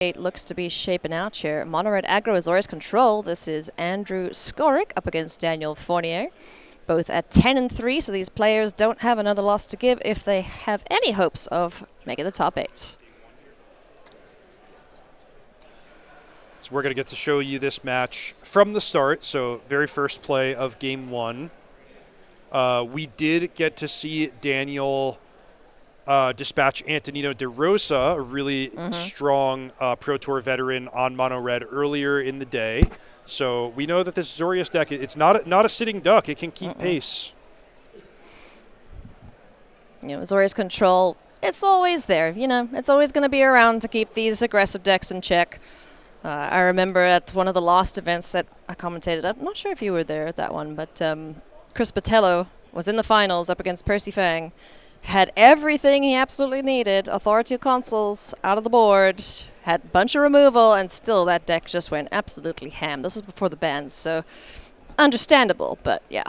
It looks to be shaping out here. Mono red aggro Azorius control. This is Andrew Skorik up against Daniel Fournier. Both at 10 and 3, so these players don't have another loss to give if they have any hopes of making the top 8. So we're going to get to show you this match from the start. So very first play of game 1. We did get to see Daniel dispatch Antonino De Rosa, a really strong Pro Tour veteran on mono red earlier in the day. So we know that this Azorius deck, it's not a sitting duck. It can keep pace. You know, Azorius control, it's always there. You know, it's always going to be around to keep these aggressive decks in check. I remember at one of the last events that I commentated, I'm not sure if you were there at that one, but Chris Botello was in the finals up against Percy Fang. Had everything he absolutely needed, authority consoles out of the board, had a bunch of removal, and still that deck just went absolutely ham. This was before the bans, so understandable, but yeah.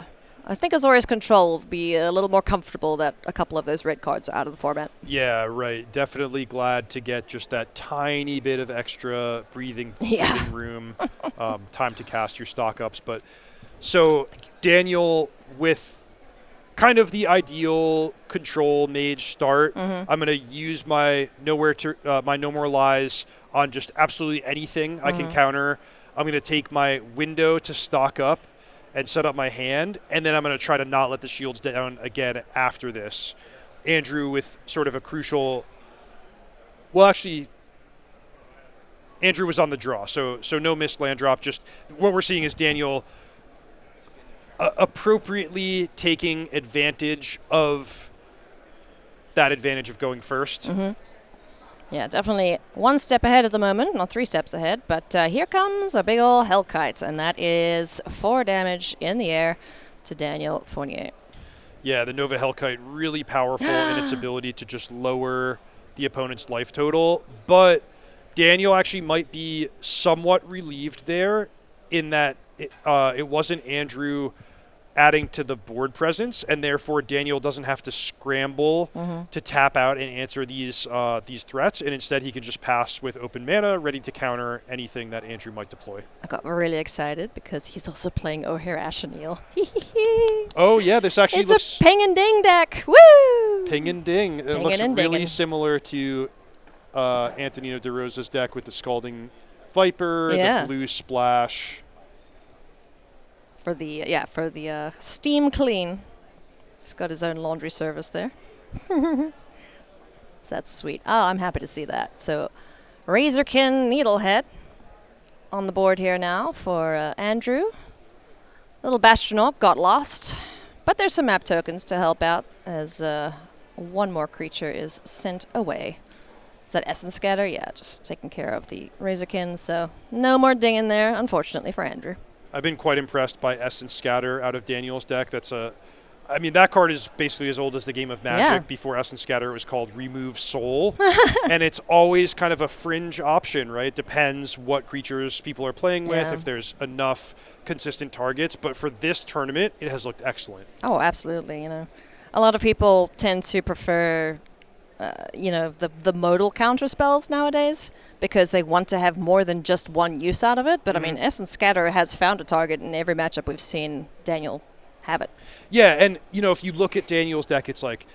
I think Azorius control will be a little more comfortable that a couple of those red cards are out of the format. Yeah, right. Definitely glad to get just that tiny bit of extra breathing room, time to cast your stock ups. But so Daniel with kind of the ideal control mage start. I'm going to use my No More Lies on just absolutely anything I can counter. I'm going to take my window to stock up and set up my hand, and then I'm going to try to not let the shields down again after this. Andrew with sort of a crucial... Well, actually, Andrew was on the draw, so no missed land drop. Just what we're seeing is Daniel appropriately taking advantage of that advantage of going first. Yeah, definitely one step ahead at the moment, not 3 steps ahead, but here comes a big ol' Hellkite, and that is 4 damage in the air to Daniel Fournier. Yeah, the Nova Hellkite really powerful in its ability to just lower the opponent's life total, but Daniel actually might be somewhat relieved there in that it wasn't Andrew adding to the board presence, and therefore Daniel doesn't have to scramble to tap out and answer these threats, and instead he can just pass with open mana, ready to counter anything that Andrew might deploy. I got really excited because he's also playing O'Hare Asheneel. Oh yeah, this actually looks... It's a ping and ding deck! Woo! Ping and ding. It looks really similar to Antonino De Rosa's deck with the Scalding Viper, the blue splash. For the steam clean. He's got his own laundry service there. So that's sweet. Oh, I'm happy to see that. So Razorkin Needlehead on the board here now for Andrew. Little Bastionorp got lost, but there's some map tokens to help out as one more creature is sent away. Is that Essence Scatter? Yeah, just taking care of the Razorkin, so no more ding in there, unfortunately, for Andrew. I've been quite impressed by Essence Scatter out of Daniel's deck. I mean, that card is basically as old as the game of Magic. Yeah. Before Essence Scatter, it was called Remove Soul. And it's always kind of a fringe option, right? It depends what creatures people are playing with, if there's enough consistent targets. But for this tournament, it has looked excellent. Oh, absolutely. You know, a lot of people tend to prefer... the modal counter spells nowadays because they want to have more than just one use out of it. But I mean, Essence Scatter has found a target in every matchup we've seen Daniel have it. Yeah, and if you look at Daniel's deck, it's like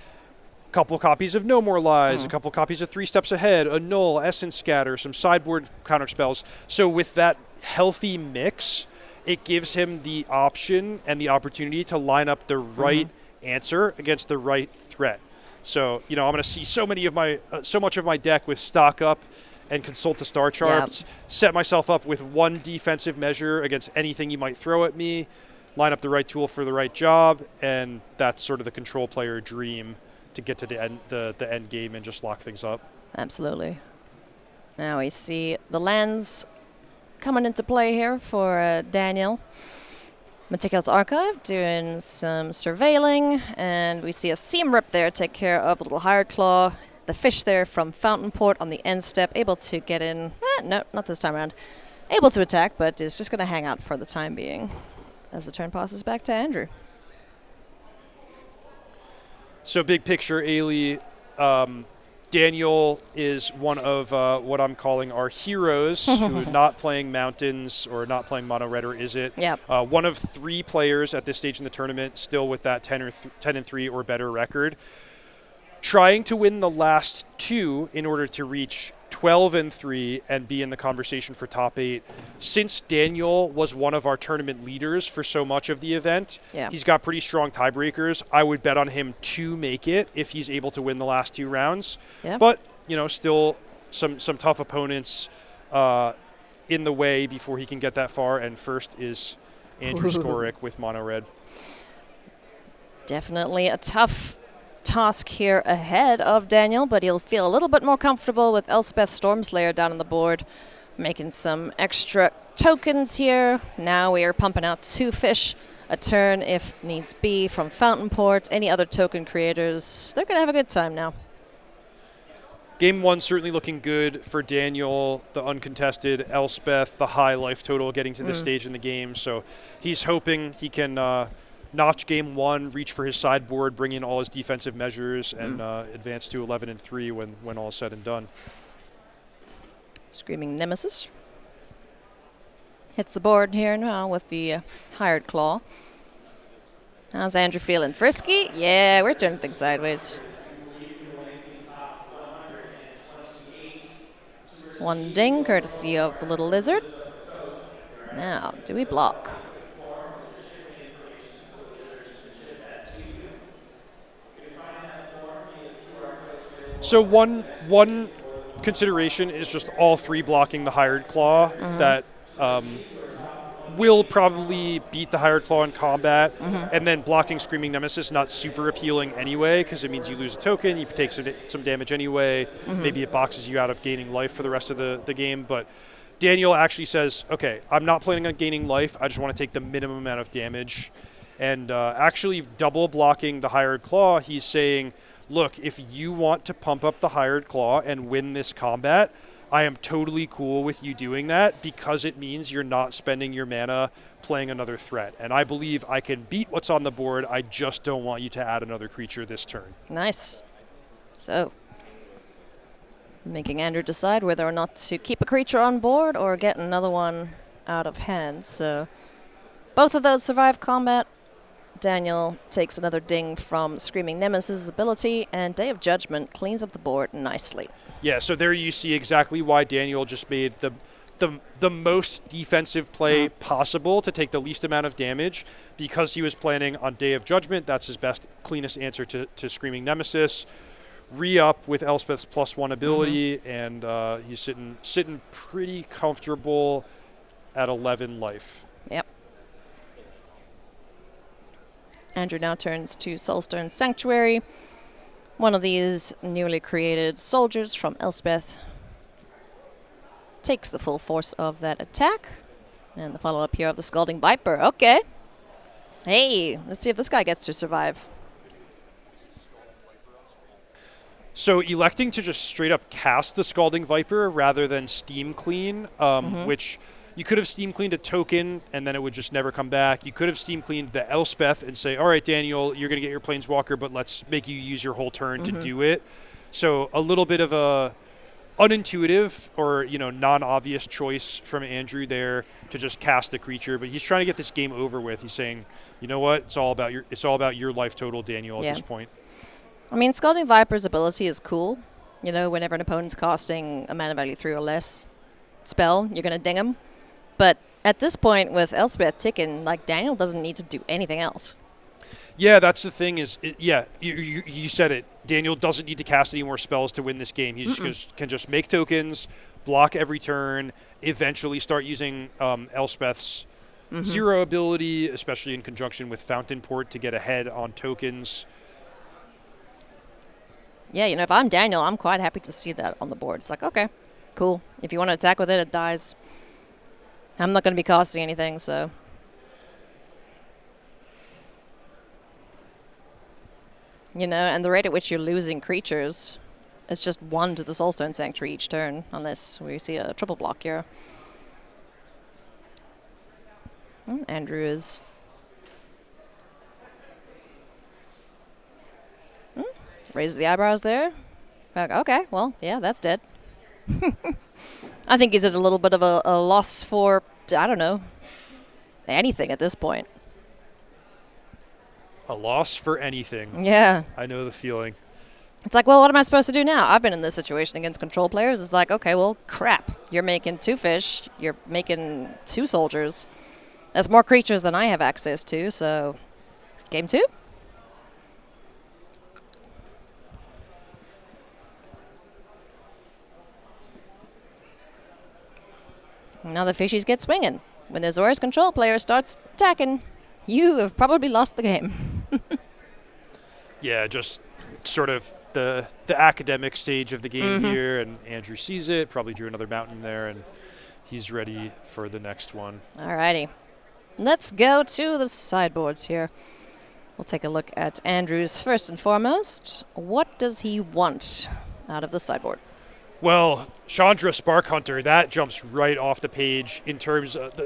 a couple copies of No More Lies, a couple copies of 3 Steps Ahead, a Null, Essence Scatter, some sideboard counter spells. So with that healthy mix, it gives him the option and the opportunity to line up the right answer against the right threat. So, I'm going to see so much of my deck with stock up and consult the star charts, set myself up with one defensive measure against anything you might throw at me, line up the right tool for the right job, and that's sort of the control player dream to get to the end game and just lock things up. Absolutely. Now we see the lands coming into play here for Daniel. Meticulous Archive doing some surveilling, and we see a Seam Rip there take care of the little Hired Claw. The fish there from Fountain Port on the end step, able to get in. No, not this time around. Able to attack, but is just going to hang out for the time being as the turn passes back to Andrew. So big picture, Ailey, Daniel is one of what I'm calling our heroes, who are not playing Mountains or not playing Mono Red, or is it? Yep. One of 3 players at this stage in the tournament still with that 10-3 or better record, trying to win the last 2 in order to reach 12-3 and be in the conversation for top 8. Since Daniel was one of our tournament leaders for so much of the event, he's got pretty strong tiebreakers. I would bet on him to make it if he's able to win the last 2 rounds. Yep. But, still some tough opponents in the way before he can get that far. And first is Andrew Skorik with Mono Red. Definitely a tough task here ahead of Daniel, but he'll feel a little bit more comfortable with Elspeth Stormslayer down on the board, making some extra tokens here. Now we are pumping out 2 fish a turn if needs be from Fountainport. Any other token creators, they're going to have a good time now. Game 1 certainly looking good for Daniel, the uncontested Elspeth, the high life total getting to this stage in the game. So he's hoping he can notch Game 1, reach for his sideboard, bring in all his defensive measures, and advance to 11-3 when all is said and done. Screaming Nemesis hits the board here now with the Hired Claw. How's Andrew feeling? Frisky? Yeah, we're turning things sideways. 1 ding, courtesy of the little lizard. Now, do we block? So one consideration is just all 3 blocking the Hired Claw. That will probably beat the Hired Claw in combat. And then blocking Screaming Nemesis, not super appealing anyway, because it means you lose a token, you take some damage anyway. Maybe it boxes you out of gaining life for the rest of the game. But Daniel actually says, okay, I'm not planning on gaining life. I just want to take the minimum amount of damage. And actually double blocking the Hired Claw, he's saying, look, if you want to pump up the Hired Claw and win this combat, I am totally cool with you doing that, because it means you're not spending your mana playing another threat. And I believe I can beat what's on the board. I just don't want you to add another creature this turn. Nice. So, making Andrew decide whether or not to keep a creature on board or get another one out of hand. So, both of those survive combat. Daniel takes another ding from Screaming Nemesis' ability, and Day of Judgment cleans up the board nicely. Yeah, so there you see exactly why Daniel just made the most defensive play possible to take the least amount of damage, because he was planning on Day of Judgment. That's his best, cleanest answer to Screaming Nemesis. Re-up with Elspeth's +1 ability, and he's sitting pretty comfortable at 11 life. Yep. Andrew now turns to Soulstone Sanctuary, one of these newly created soldiers from Elspeth. Takes the full force of that attack. And the follow-up here of the Scalding Viper. Okay. Hey, let's see if this guy gets to survive. So electing to just straight up cast the Scalding Viper rather than Steam Clean, which you could have Steam Cleaned a token and then it would just never come back. You could have Steam Cleaned the Elspeth and say, all right, Daniel, you're going to get your Planeswalker, but let's make you use your whole turn to do it. So a little bit of a unintuitive or, non-obvious choice from Andrew there to just cast the creature, but he's trying to get this game over with. He's saying, you know what? It's all about your life total, Daniel, at this point. I mean, Scalding Viper's ability is cool. Whenever an opponent's casting a mana value 3 or less spell, you're going to ding him. But at this point, with Elspeth ticking, Daniel doesn't need to do anything else. Yeah, that's the thing you said it. Daniel doesn't need to cast any more spells to win this game. He can just make tokens, block every turn, eventually start using Elspeth's 0 ability, especially in conjunction with Fountainport to get ahead on tokens. Yeah, if I'm Daniel, I'm quite happy to see that on the board. It's okay, cool. If you want to attack with it, it dies. I'm not going to be costing anything, so. And the rate at which you're losing creatures is just 1 to the Soulstone Sanctuary each turn, unless we see a triple block here. Andrew is... raises the eyebrows there. Like, okay, well, yeah, that's dead. I think he's at a little bit of a loss for, I don't know, anything at this point. A loss for anything. Yeah. I know the feeling. It's like, well, what am I supposed to do now? I've been in this situation against control players. It's like, okay, well, crap. You're making 2 fish. You're making 2 soldiers. That's more creatures than I have access to, so game 2? Now the fishies get swinging. When the Azorius control player starts attacking, you have probably lost the game. Yeah, just sort of the academic stage of the game here, and Andrew sees it, probably drew another mountain there, and he's ready for the next one. Alrighty. Let's go to the sideboards here. We'll take a look at Andrew's first and foremost. What does he want out of the sideboard? Well, Chandra Spark Hunter, that jumps right off the page in terms of,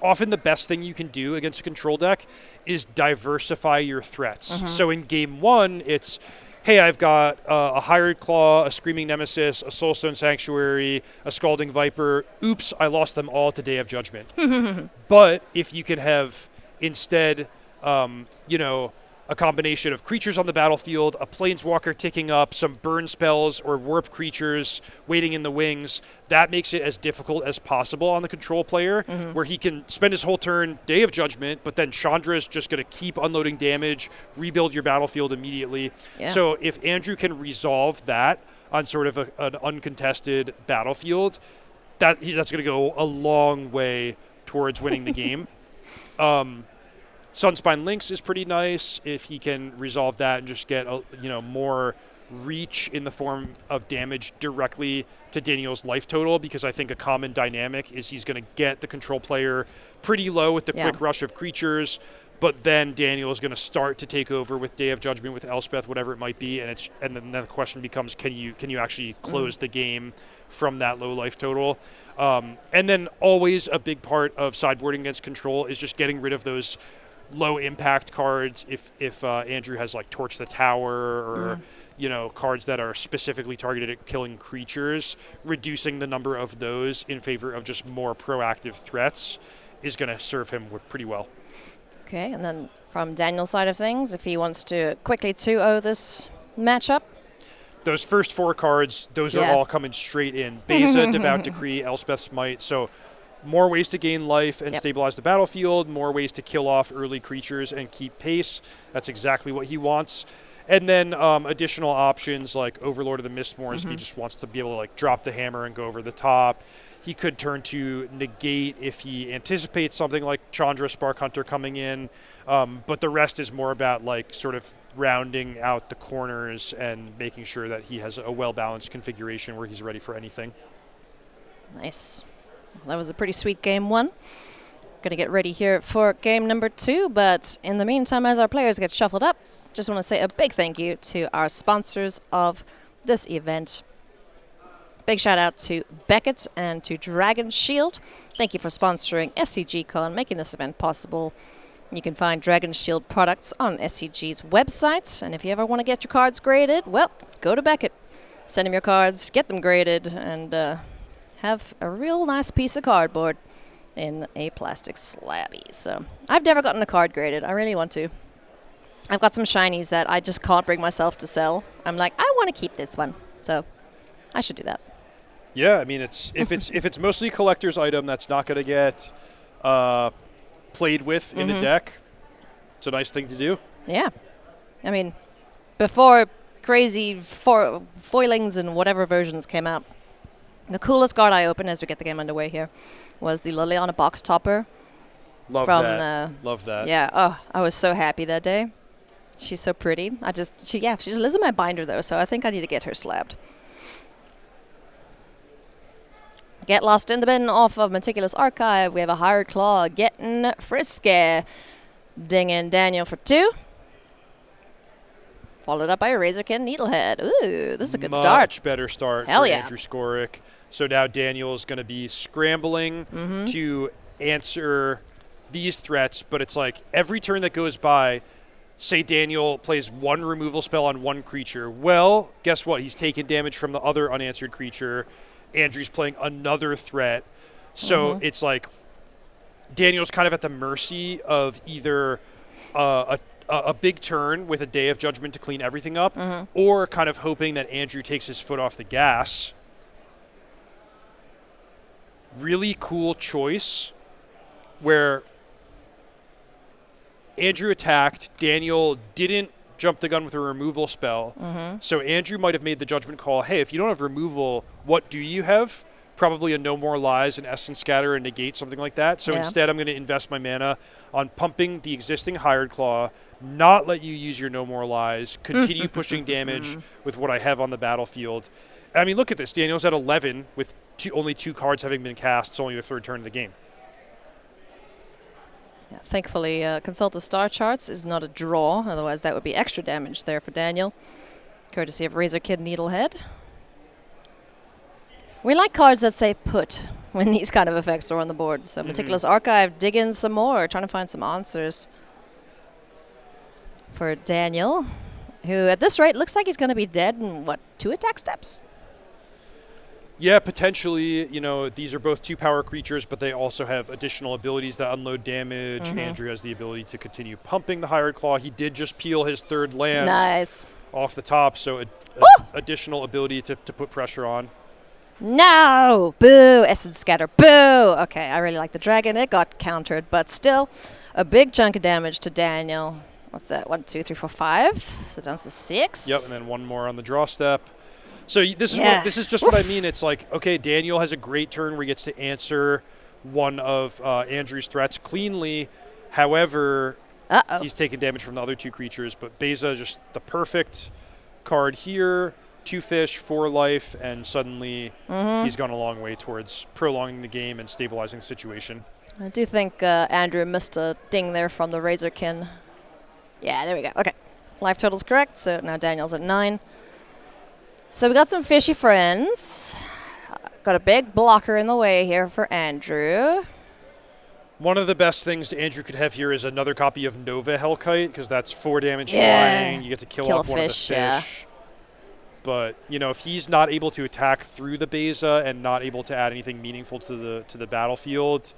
often the best thing you can do against a control deck is diversify your threats. So in game 1, it's, hey, I've got a Hired Claw, a Screaming Nemesis, a Soulstone Sanctuary, a Scalding Viper. Oops, I lost them all to Day of Judgment. But if you can have instead, a combination of creatures on the battlefield, a Planeswalker ticking up, some burn spells or warp creatures waiting in the wings, that makes it as difficult as possible on the control player, where he can spend his whole turn Day of Judgment, but then Chandra is just going to keep unloading damage, rebuild your battlefield immediately. Yeah. So if Andrew can resolve that on sort of an uncontested battlefield, that's going to go a long way towards winning the game. Sunspine Lynx is pretty nice if he can resolve that and just get more reach in the form of damage directly to Daniel's life total, because I think a common dynamic is he's going to get the control player pretty low with the quick rush of creatures, but then Daniel is going to start to take over with Day of Judgment, with Elspeth, whatever it might be, and then the question becomes, can you actually close the game from that low life total? And then always a big part of sideboarding against control is just getting rid of those low impact cards. If Andrew has like Torch the Tower or cards that are specifically targeted at killing creatures, reducing the number of those in favor of just more proactive threats is going to serve him pretty well. Okay, and then from Daniel's side of things, if he wants to quickly 2-0 this matchup, those first 4 cards, those are all coming straight in. Beza, Devout Decree, Elspeth's Might. So more ways to gain life and stabilize the battlefield, more ways to kill off early creatures and keep pace. That's exactly what he wants. And then additional options like Overlord of the Mistborns, if he just wants to be able to like drop the hammer and go over the top. He could turn to Negate if he anticipates something like Chandra Spark Hunter coming in. But the rest is more about like sort of rounding out the corners and making sure that he has a well-balanced configuration where he's ready for anything. Nice. Well, that was a pretty sweet game 1. Going to get ready here for game number 2, but in the meantime, as our players get shuffled up, just want to say a big thank you to our sponsors of this event. Big shout out to Beckett and to Dragon Shield. Thank you for sponsoring SCGCon, making this event possible. You can find Dragon Shield products on SCG's website, and if you ever want to get your cards graded, well, go to Beckett. Send them your cards, get them graded, and have a real nice piece of cardboard in a plastic slabby. So I've never gotten a card graded. I really want to. I've got some shinies that I just can't bring myself to sell. I'm like, I want to keep this one, so I should do that. Yeah, I mean, if it's mostly a collector's item that's not going to get played with in a deck, it's a nice thing to do. Yeah, I mean, before crazy foilings and whatever versions came out, the coolest card I opened as we get the game underway here was the Liliana Box Topper. Love that. Yeah. Oh, I was so happy that day. She's so pretty. She just lives in my binder though, so I think I need to get her slabbed. Get Lost in the Bin off of Meticulous Archive. We have a Hired Claw getting frisky. Dinging Daniel for 2. Followed up by a Razorkin Needlehead. Ooh, this is a good start. Much better start for Andrew Skorik. So now Daniel's going to be scrambling to answer these threats, but it's like every turn that goes by, say Daniel plays one removal spell on one creature. Well, guess what? He's taking damage from the other unanswered creature. Andrew's playing another threat. So it's like Daniel's kind of at the mercy of either a big turn with a Day of Judgment to clean everything up, or kind of hoping that Andrew takes his foot off the gas. Really cool choice where Andrew attacked, Daniel didn't jump the gun with a removal spell. So Andrew might have made the judgment call, hey, if you don't have removal, what do you have? Probably a No More Lies, an Essence Scatter, and Negate, something like that. So instead I'm going to invest my mana on pumping the existing Hired Claw, not let you use your No More Lies, continue pushing damage with what I have on the battlefield. I mean, look at this. Daniel's at 11 with only 2 cards having been cast. It's only the 3rd turn of the game. Yeah, thankfully, Consult the Star Charts is not a draw. Otherwise, that would be extra damage there for Daniel. Courtesy of Razorkid Needlehead. We like cards that say put when these kind of effects are on the board. So Meticulous Archive, dig in some more, trying to find some answers for Daniel, who at this rate looks like he's going to be dead in, 2 attack steps? Yeah, potentially. You know, these are both 2 power creatures, but they also have additional abilities that unload damage. Andrew has the ability to continue pumping the Hired Claw. He did just peel his 3rd land off the top, so additional ability to put pressure on. No! Boo! Essence Scatter. Boo! Okay, I really like the dragon. It got countered, but still a big chunk of damage to Daniel. What's that? 1, 2, 3, 4, 5. So down to 6. Yep, and then 1 more on the draw step. So this is just what I mean. It's like, okay, Daniel has a great turn where he gets to answer one of Andrew's threats cleanly. However, he's taking damage from the other 2 creatures. But Beza is just the perfect card here. 2 fish, 4 life, and suddenly he's gone a long way towards prolonging the game and stabilizing the situation. I do think Andrew missed a ding there from the Razorkin. Yeah, there we go. Okay. Life total's correct, so now Daniel's at 9. So we got some fishy friends. Got a big blocker in the way here for Andrew. One of the best things Andrew could have here is another copy of Nova Hellkite, because that's 4 damage flying. You get to kill off one of the fish. Yeah. But, you know, if he's not able to attack through the Beza and not able to add anything meaningful to the battlefield,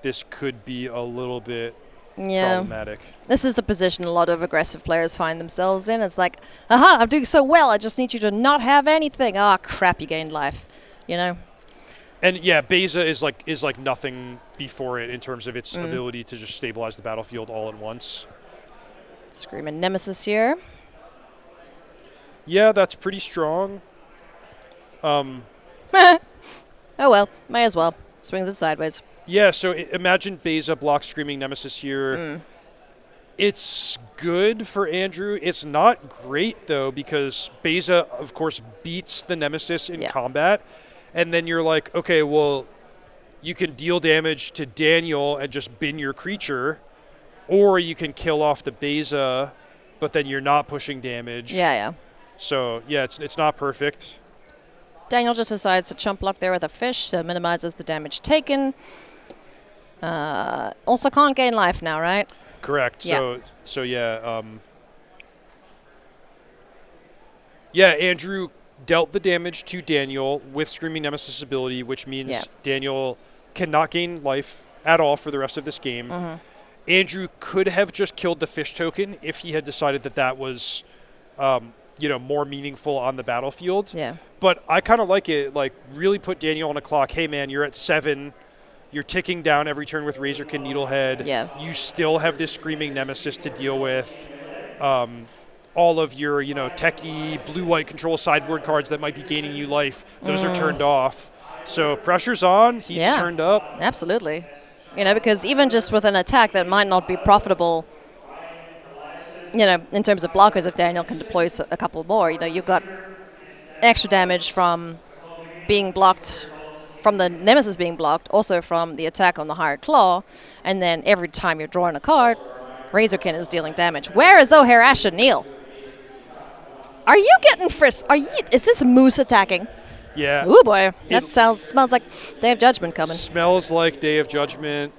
this could be a little bit problematic. This is the position a lot of aggressive players find themselves in. It's like, aha, I'm doing so well, I just need you to not have anything. Ah, crap, you gained life, you know? And yeah, Beza is like nothing before it in terms of its ability to just stabilize the battlefield all at once. Screaming Nemesis here. Yeah, that's pretty strong. Oh well, may as well. Swings it sideways. Yeah, so imagine Beza blocks Screaming Nemesis here. It's good for Andrew. It's not great, though, because Beza, of course, beats the Nemesis in combat. And then you're like, okay, well, you can deal damage to Daniel and just bin your creature, or you can kill off the Beza, but then you're not pushing damage. Yeah. So, yeah, it's not perfect. Daniel just decides to chump block there with a fish, so minimizes the damage taken. Also can't gain life now, right? Correct. Yeah. So yeah. Yeah, Andrew dealt the damage to Daniel with Screaming Nemesis ability, which means Daniel cannot gain life at all for the rest of this game. Andrew could have just killed the fish token if he had decided that was more meaningful on the battlefield. Yeah. But I kind of like it, like really put Daniel on a clock. Hey, man, you're at 7. You're ticking down every turn with Razorkin Needlehead. Yeah. You still have this Screaming Nemesis to deal with. All of your, techie blue-white control sideboard cards that might be gaining you life, those are turned off. So pressure's on. He's turned up. Absolutely. Because even just with an attack that might not be profitable, in terms of blockers, if Daniel can deploy a couple more, you've got extra damage from being blocked, from the Nemesis being blocked, also from the attack on the Hired Claw, and then every time you're drawing a card, Razorkin is dealing damage. Where is O'Hare Asha Neil? Are you getting frisked? Is this Moose attacking? Yeah. Ooh boy, that smells like Day of Judgment coming. Smells like Day of Judgment.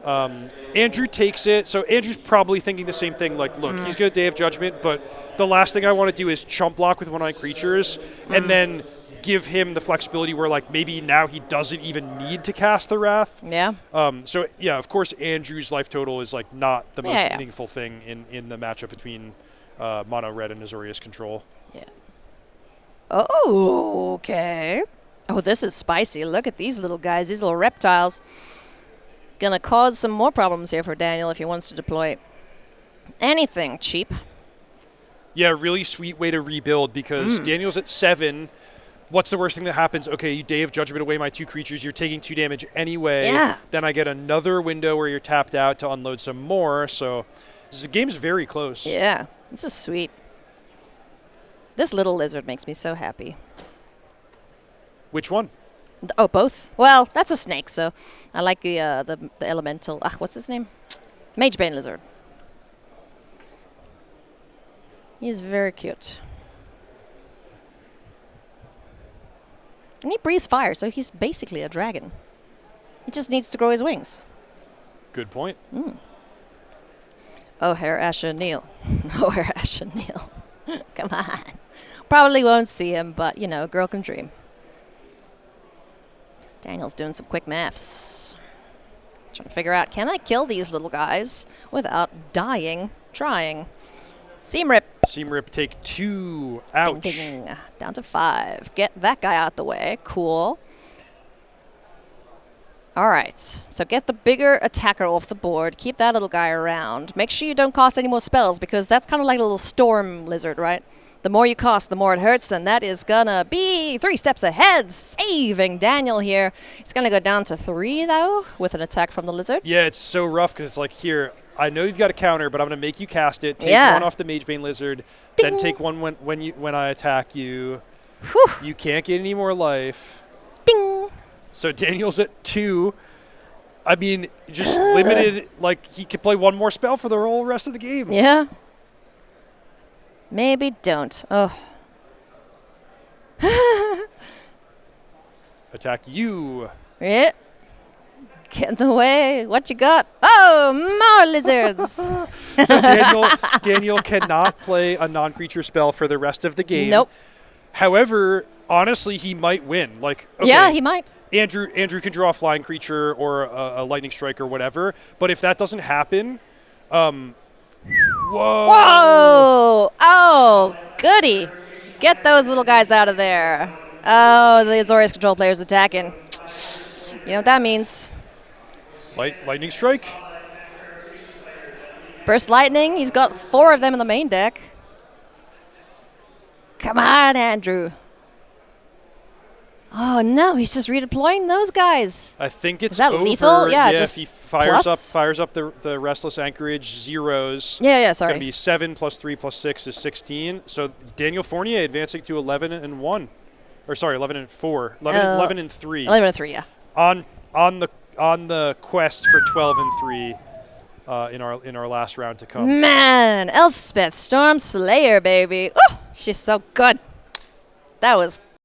Andrew takes it. So Andrew's probably thinking the same thing. Like, look, he's got a Day of Judgment, but the last thing I want to do is chump block with one-eyed creatures and then give him the flexibility where, like, maybe now he doesn't even need to cast the Wrath. Yeah. So, yeah, of course, Andrew's life total is, like, not the most meaningful thing in the matchup between Mono Red and Azorius Control. Yeah. Oh, okay. Oh, this is spicy. Look at these little guys, these little reptiles. Gonna cause some more problems here for Daniel if he wants to deploy anything cheap. Yeah, really sweet way to rebuild because Daniel's at 7. What's the worst thing that happens? Okay, you Day of Judgment away my 2 creatures. You're taking 2 damage anyway. Yeah. Then I get another window where you're tapped out to unload some more. So the game's very close. Yeah, this is sweet. This little lizard makes me so happy. Which one? Oh, both? Well, that's a snake, so I like the elemental. What's his name? Magebane lizard. He's very cute. And he breathes fire, so he's basically a dragon. He just needs to grow his wings. Good point. Oh, Herr Asher Neil. Oh, Herr Asher Neil. Come on. Probably won't see him, but, you know, a girl can dream. Daniel's doing some quick maths. Trying to figure out, can I kill these little guys without dying trying? Seam Rip. Seam Rip take 2. Ouch. Ding, ding. Down to 5. Get that guy out the way. Cool. All right. So get the bigger attacker off the board. Keep that little guy around. Make sure you don't cost any more spells because that's kind of like a little storm lizard, right? The more you cost, the more it hurts, and that is going to be 3 steps ahead, saving Daniel here. He's going to go down to 3, though, with an attack from the lizard. Yeah, it's so rough because it's like, here, I know you've got a counter, but I'm going to make you cast it. Take 1 off the Magebane lizard, Ding. then take 1 when I attack you. Whew. You can't get any more life. Ding. So Daniel's at 2. I mean, just limited, like, he could play 1 more spell for the whole rest of the game. Yeah. Maybe don't. Oh. Attack you. Yeah. Get in the way. What you got? Oh, more lizards. So Daniel cannot play a non-creature spell for the rest of the game. Nope. However, honestly, he might win. Like, okay, yeah, he might. Andrew can draw a flying creature or a lightning strike or whatever. But if that doesn't happen, whoa. Whoa! Oh, goody. Get those little guys out of there. Oh, the Azorius Control player's attacking. You know what that means. Lightning strike? Burst Lightning. He's got 4 of them in the main deck. Come on, Andrew. Oh, no. He's just redeploying those guys. I think it's Is that over. lethal? Yeah, just if he fires plus? up the Restless Anchorage zeros. Yeah, It's sorry. going to be 7 plus 3 plus 6 is 16. So Daniel Fournier advancing to 11 and 1. Or sorry, 11 and 4. 11 and 3. 11 and 3, yeah. On the quest for 12 and 3 in our last round to come. Man, Elspeth Storm Slayer, baby. Oh, she's so good. That was